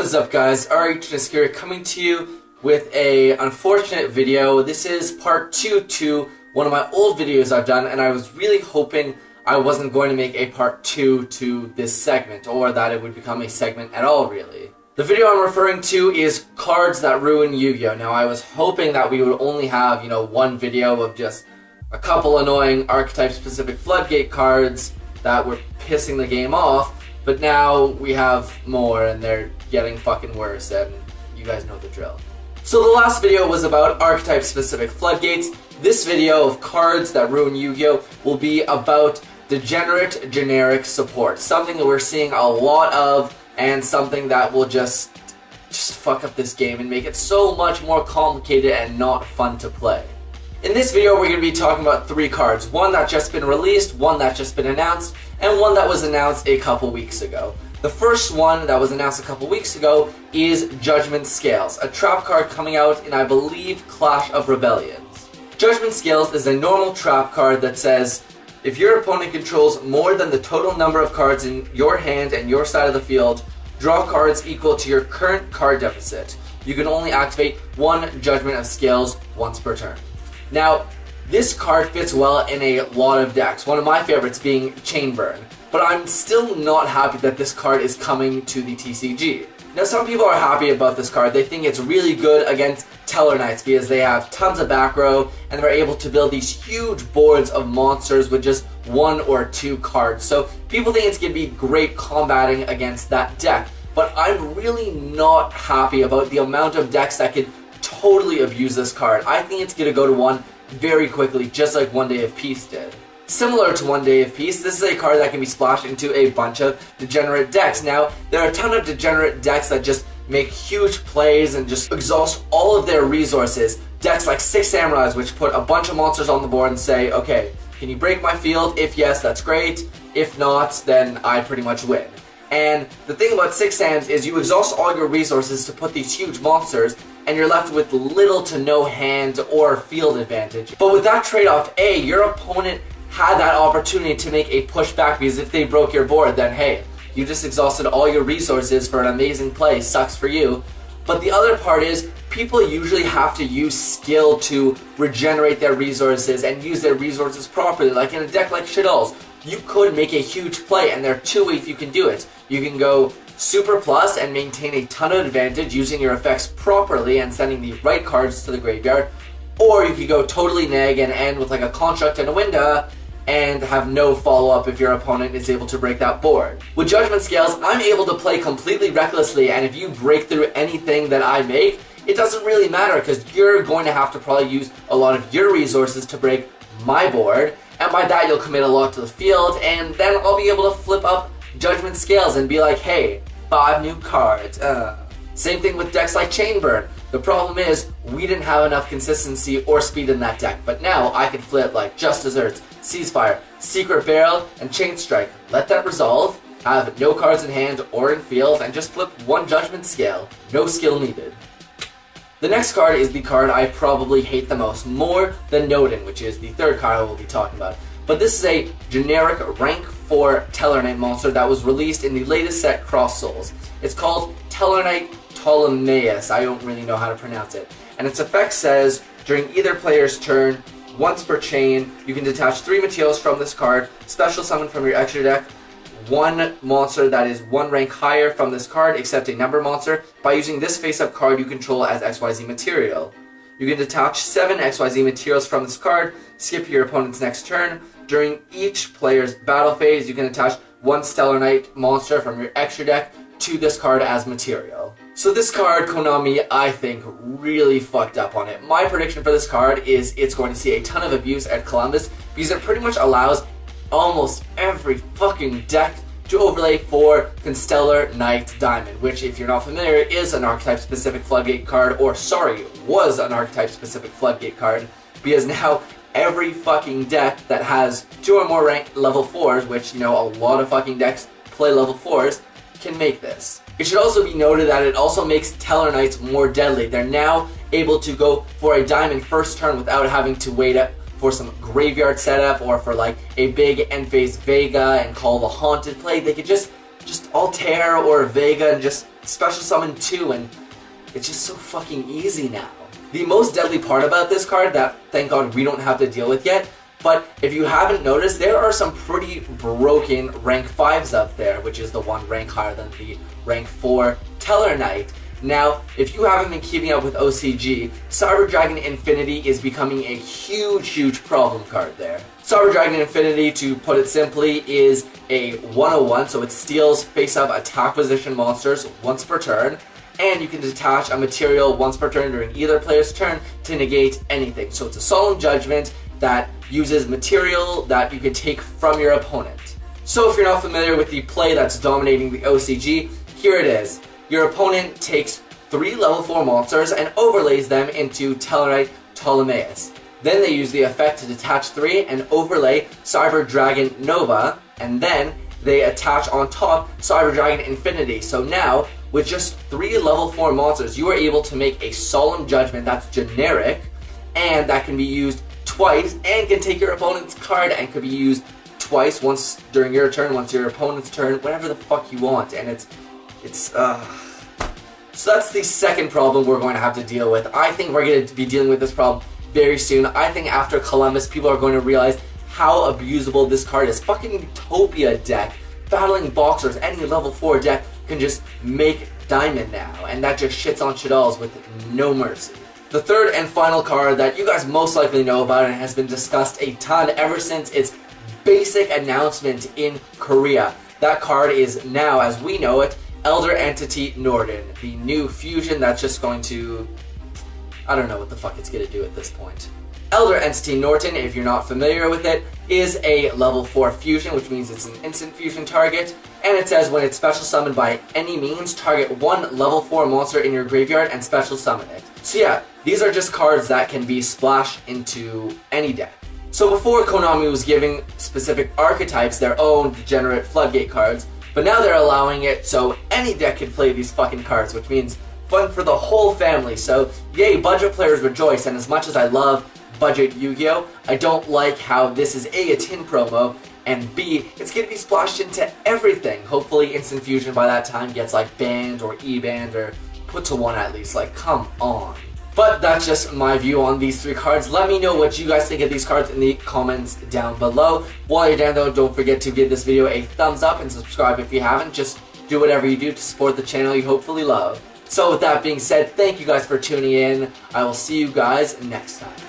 What is up, guys? Just here, coming to you with a unfortunate video. This is part 2 to one of my old videos I've done, and I was really hoping I wasn't going to make a part 2 to this segment, or that it would become a segment at all, really. The video I'm referring to is Cards That Ruin Yu-Gi-Oh! Now, I was hoping that we would only have, one video of just a couple annoying archetype-specific floodgate cards that were pissing the game off, but now we have more, and they're getting fucking worse, and you guys know the drill. So the last video was about archetype-specific floodgates. This video of Cards That Ruin Yu-Gi-Oh! Will be about Degenerate generic support. Something that we're seeing a lot of, and something that will just fuck up this game and make it so much more complicated and not fun to play. In this video, we're going to be talking about 3 cards. One that's just been released, one that's just been announced, and one that was announced a couple weeks ago. The first one that was announced a couple weeks ago is Judgment Scales, a trap card coming out in, I believe, Clash of Rebellions. Judgment Scales is a normal trap card that says, if your opponent controls more than the total number of cards in your hand and your side of the field, draw cards equal to your current card deficit. You can only activate 1 Judgment of Scales once per turn. Now, this card fits well in a lot of decks, one of my favorites being Chainburn, but I'm still not happy that this card is coming to the TCG. Now, some people are happy about this card. They think it's really good against Teller Knights because they have tons of back row and they're able to build these huge boards of monsters with just 1 or 2 cards. So people think it's going to be great combating against that deck, but I'm really not happy about the amount of decks that could totally abuse this card. I think it's going to go to 1 very quickly, just like One Day of Peace did. Similar to One Day of Peace, this is a card that can be splashed into a bunch of Degenerate decks. Now, there are a ton of Degenerate decks that just make huge plays and just exhaust all of their resources. Decks like 6 Samurais, which put a bunch of monsters on the board and say, okay, can you break my field? If yes, that's great. If not, then I pretty much win. And the thing about 6 Sams is you exhaust all your resources to put these huge monsters, and you're left with little to no hand or field advantage. But with that trade-off, A, your opponent had that opportunity to make a pushback, because if they broke your board, then hey, you just exhausted all your resources for an amazing play, sucks for you. But the other part is, people usually have to use skill to regenerate their resources and use their resources properly. Like in a deck like Shaddolls, you could make a huge play, and there are 2 ways you can do it. You can go Super Plus and maintain a ton of advantage using your effects properly and sending the right cards to the graveyard, or you could go totally neg and end with like a Construct and a Winda and have no follow-up if your opponent is able to break that board. With Judgment Scales, I'm able to play completely recklessly, and if you break through anything that I make, it doesn't really matter because you're going to have to probably use a lot of your resources to break my board, and by that you'll commit a lot to the field, and then I'll be able to flip up Judgment Scales and be like, hey, 5 new cards. Same thing with decks like Chainburn. The problem is, we didn't have enough consistency or speed in that deck, but now I can flip like Just Desserts, Ceasefire, Secret Barrel, and Chain Strike. Let that resolve, have no cards in hand or in field, and just flip 1 Judgment Scale. No skill needed. The next card is the card I probably hate the most, more than Nodin, which is the 3rd card I will be talking about. But this is a generic rank 4 Teller Knight monster that was released in the latest set, Cross Souls. It's called Teller Knight Ptolemaeus, I don't really know how to pronounce it. And its effect says, during either player's turn, once per chain, you can detach 3 materials from this card, special summon from your extra deck 1 monster that is 1 rank higher from this card, except a number monster, by using this face-up card you control as XYZ material. You can detach 7 XYZ materials from this card, skip your opponent's next turn. During each player's battle phase, you can attach 1 Stellar Knight monster from your extra deck to this card as material. So this card, Konami, I think, really fucked up on it. My prediction for this card is it's going to see a ton of abuse at Columbus, because it pretty much allows almost every fucking deck to overlay for Constellar Knight Diamond, which, if you're not familiar, is an archetype-specific floodgate card, or sorry, was an archetype-specific floodgate card, because now every fucking deck that has 2 or more rank level 4s, which, a lot of fucking decks play level 4s, can make this. It should also be noted that it also makes Teller Knights more deadly. They're now able to go for a diamond first turn without having to wait for some graveyard setup or for like a big end phase Vega and call the Haunted play. They could just Altair or Vega and just special summon 2, and it's just so fucking easy now. The most deadly part about this card that, thank God, we don't have to deal with yet, but if you haven't noticed, there are some pretty broken rank 5s up there, which is the one rank higher than the rank 4 Teller Knight. Now, if you haven't been keeping up with OCG, Cyber Dragon Infinity is becoming a huge problem card there. Cyber Dragon Infinity, to put it simply, is a 101, so it steals face-up attack position monsters once per turn, and you can detach a material once per turn during either player's turn to negate anything. So it's a Solemn Judgment that uses material that you can take from your opponent. So if you're not familiar with the play that's dominating the OCG, here it is. Your opponent takes 3 level 4 monsters and overlays them into Tellarite Ptolemaeus. Then they use the effect to detach 3 and overlay Cyber Dragon Nova, and then they attach on top Cyber Dragon Infinity. So now, with just 3 level 4 monsters, you are able to make a Solemn Judgment that's generic, and that can be used twice, and can take your opponent's card and could be used twice, once during your turn, once your opponent's turn, whatever the fuck you want. And so that's the second problem we're going to have to deal with. I think we're going to be dealing with this problem very soon. I think after Columbus, people are going to realize how abusable this card is. Fucking Utopia deck, battling boxers, any level 4 deck can just make Diamond now, and that just shits on Shaddolls with no mercy. The third and final card that you guys most likely know about and has been discussed a ton ever since its basic announcement in Korea. That card is now, as we know it, Elder Entity Norden, the new fusion that's just going to... I don't know what the fuck it's going to do at this point. Elder Entity Norton, if you're not familiar with it, is a level 4 fusion, which means it's an instant fusion target, and it says when it's special summoned by any means, target 1 level 4 monster in your graveyard and special summon it. So yeah, these are just cards that can be splashed into any deck. So before, Konami was giving specific archetypes their own Degenerate Floodgate cards, but now they're allowing it so any deck can play these fucking cards, which means fun for the whole family. So yay, budget players rejoice, and as much as I love budget Yu-Gi-Oh!, I don't like how this is A, a tin promo, and B, it's going to be splashed into everything. Hopefully Instant Fusion by that time gets like banned or E-banned or put to 1 at least, like come on. But that's just my view on these 3 cards. Let me know what you guys think of these cards in the comments down below. While you're down though, don't forget to give this video a thumbs up and subscribe if you haven't. Just do whatever you do to support the channel you hopefully love. So with that being said, thank you guys for tuning in. I will see you guys next time.